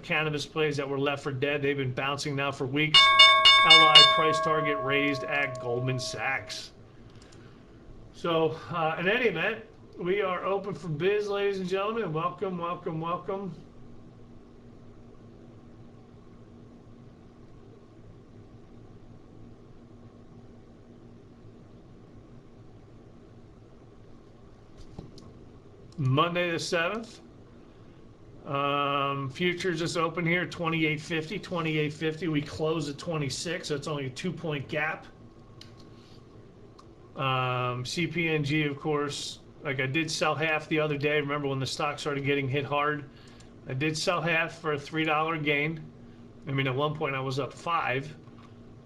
cannabis plays that were left for dead. They've been bouncing now for weeks. LI price target raised at Goldman Sachs. So in any event, we are open for biz, ladies and gentlemen. Welcome, welcome, welcome. Monday the 7th. Futures just open here, 28.50, 28.50. We close at 26, so it's only a 2-point gap. CPNG, of course, like I did sell half the other day. Remember when the stock started getting hit hard? I did sell half for a $3 gain. I mean, at one point I was up 5.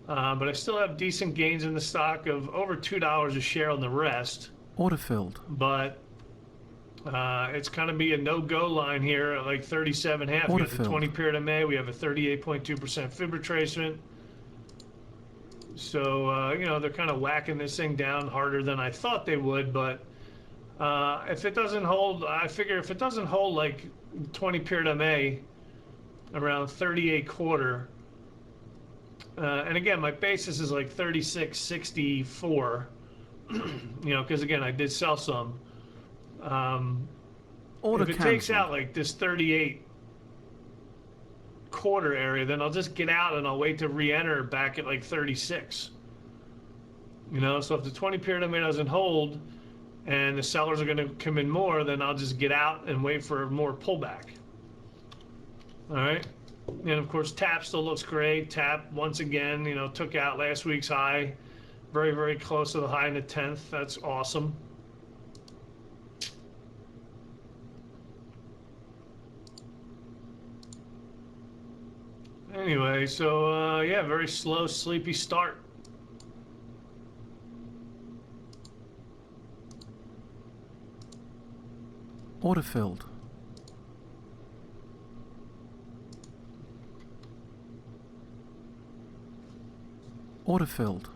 But I still have decent gains in the stock of over $2 a share on the rest. Order filled. But it's going to be a no-go line here at like 37.5. We got the 20 period MA. We have a 38.2% fib retracement. So, you know, they're kind of whacking this thing down harder than I thought they would. But if it doesn't hold, I figure if it doesn't hold like 20 period MA around 38.25, and again, my basis is like 36.64, you know, because again, I did sell some. If it takes out like this 38.25 area, then I'll just get out and I'll wait to re-enter back at like 36. You know, so if the 20 period MA doesn't hold and the sellers are going to come in more, then I'll just get out and wait for more pullback. All right. And of course, TAP still looks great. TAP, once again, you know, took out last week's high. Very, very close to the high in the 10th. That's awesome. Anyway, so yeah, very slow, sleepy start. Order filled. Order filled.